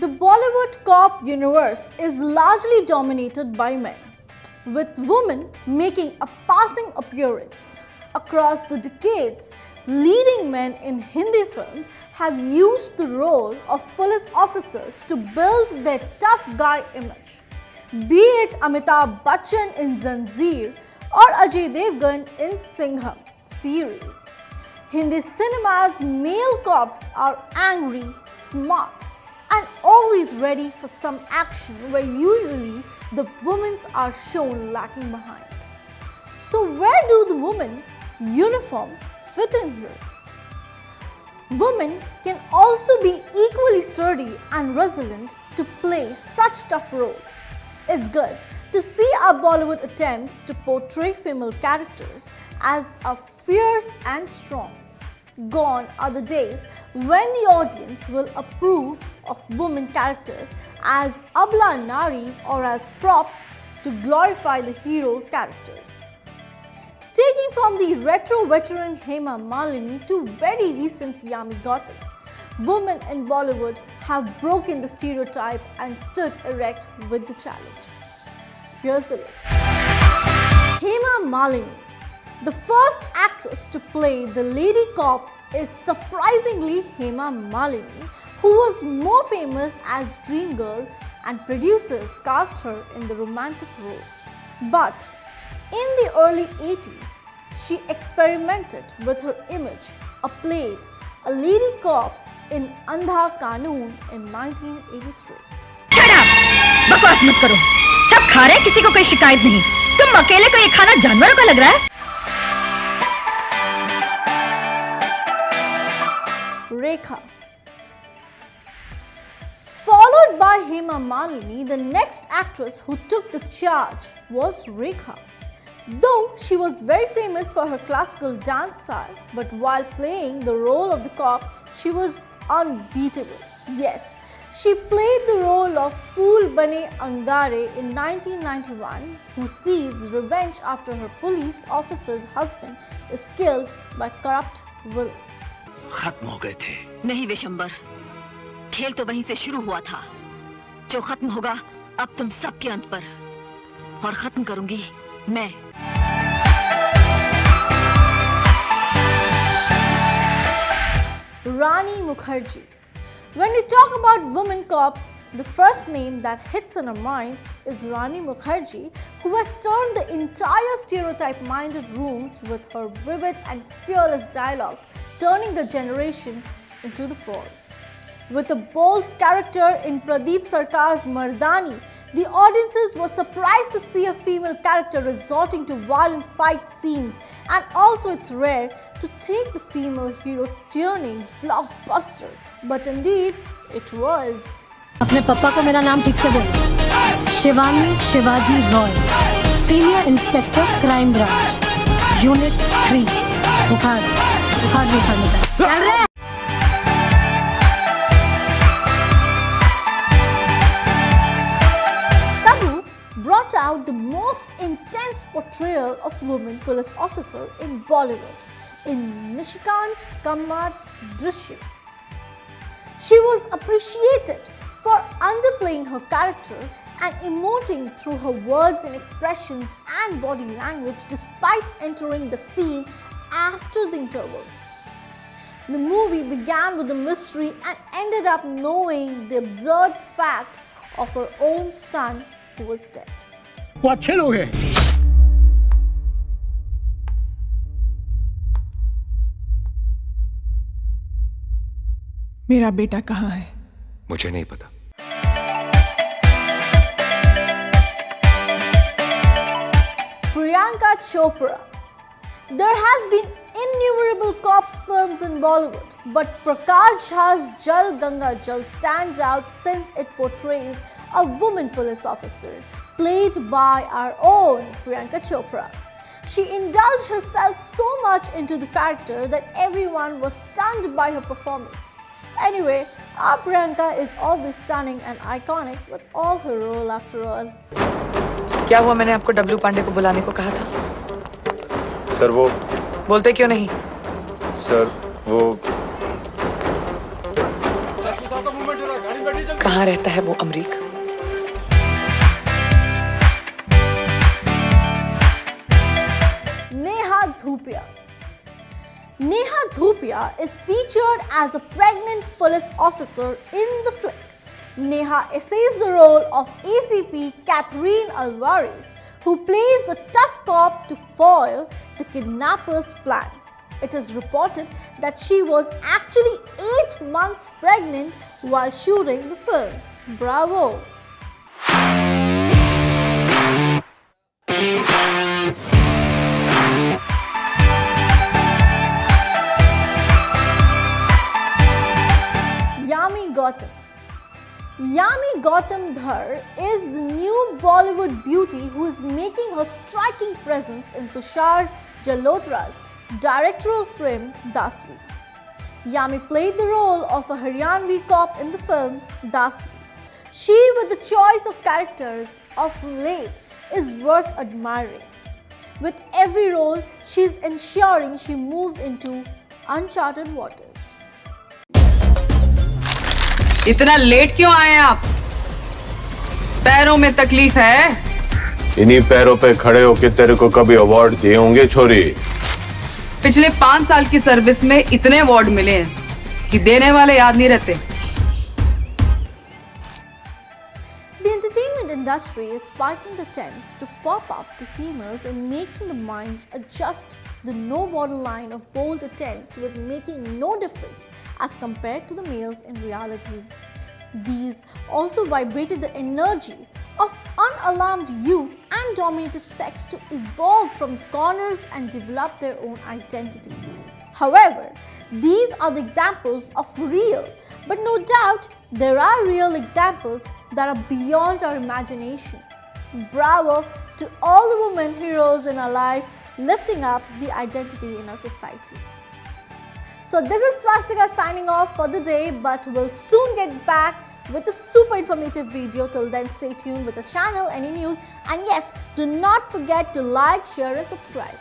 The Bollywood cop universe is largely dominated by men, with women making a passing appearance. Across the decades, leading men in Hindi films have used the role of police officers to build their tough guy image. Be it Amitabh Bachchan in Zanjeer or Ajay Devgn in Singham series. Hindi cinema's male cops are angry, smart, and always ready for some action where usually the women are shown lacking behind. So where do the women uniform fit in here? Women can also be equally sturdy and resilient to play such tough roles. It's good to see our Bollywood attempts to portray female characters as are fierce and strong. Gone are the days when the audience will approve of women characters as Abla Naris or as props to glorify the hero characters. Taking from the retro veteran Hema Malini to very recent Yami Gautam, women in Bollywood have broken the stereotype and stood erect with the challenge. Here's the list. Hema Malini, the first actress to play the lady cop, is surprisingly Hema Malini, who was more famous as Dream Girl, and producers cast her in the romantic roles. But in the early 80s, she experimented with her image, played a lady cop in Andha Kanoon in 1983. Shut up! बकवास मत करो। सब खा रहे हैं, किसी को कोई शिकायत नहीं। तुम अकेले को ये खाना जानवरों का लग रहा है? Rekha. Followed by Hema Malini, the next actress who took the charge was Rekha. Though she was very famous for her classical dance style, but while playing the role of the cop, she was unbeatable. Yes, she played the role of Fool Bane Angare in 1991, who seeks revenge after her police officer's husband is killed by corrupt villains. खत्म हो गए थे। नहीं विशंबर, खेल तो वहीं से शुरू हुआ था। जो खत्म होगा अब तुम सबके अंत पर, और खत्म करूंगी मैं। Ranimukherjee. When we talk about women cops, the first name that hits in our mind is Ranimukherjee, who has turned the entire stereotype-minded rooms with her vivid and fearless dialogues, turning the generation into the ball. With a bold character in Pradeep Sarkar's Mardani, the audiences were surprised to see a female character resorting to violent fight scenes, and also it's rare to take the female hero turning blockbuster. But indeed, it was. अपने पापा को मेरा नाम ठीक से बोलो। Shivani Shivaji Roy, senior inspector crime branch, unit 3। बुखार चल रहा है। Tabu brought out the most intense portrayal of woman police officer in Bollywood in Nishikant's Kammat's Drishyam. She was appreciated for underplaying her character and emoting through her words and expressions and body language despite entering the scene after the interval. The movie began with a mystery and ended up knowing the absurd fact of her own son who was dead. वो अच्छे लोग हैं। मेरा बेटा कहाँ है? मुझे नहीं पता। Priyanka Chopra. There has been innumerable cops films in Bollywood, but Prakash Jha's Jal Ganga Jal stands out since it portrays a woman police officer, played by our own Priyanka Chopra. She indulged herself so much into the character that everyone was stunned by her performance. Anyway, our Priyanka is always stunning and iconic with all her role after all. क्या हुआ? मैंने आपको W Pandey को बुलाने को कहा था। Sir वो बोलते क्यों नहीं? सर वो सर, कहाँ रहता है वो Amrik? Neha Dhupia is featured as a pregnant police officer in the flick. Neha essays the role of ACP Catherine Alvarez, who plays the tough cop to foil the kidnappers' plan. It is reported that she was actually 8 months pregnant while shooting the film. Bravo! Yami Gautam Dhar is the new Bollywood beauty who is making her striking presence in Tushar Jalhotra's directorial film Daswi. Yami played the role of a Haryanvi cop in the film Daswi. She, with the choice of characters of late, is worth admiring. With every role, she is ensuring she moves into uncharted waters. इतना late क्यों आए आप? पैरों में तकलीफ है? इन्हीं पैरों पे खड़े होके तेरे को कभी अवार्ड दिए होंगे छोरी? पिछले 5 साल की सर्विस में इतने अवार्ड मिले हैं कि देने वाले याद नहीं रहते। The entertainment industry is spiking the tents to pop up the females and making the minds adjust the no borderline of bold attempts with making no difference as compared to the males in reality. These also vibrated the energy of unalarmed youth and dominated sex to evolve from corners and develop their own identity. However, these are the examples of real, but no doubt there are real examples that are beyond our imagination. Bravo to all the women heroes in our life lifting up the identity in our society. So this is Swastika signing off for the day, but we'll soon get back with a super informative video. Till then, stay tuned with the channel Any News, and yes, do not forget to like, share and subscribe.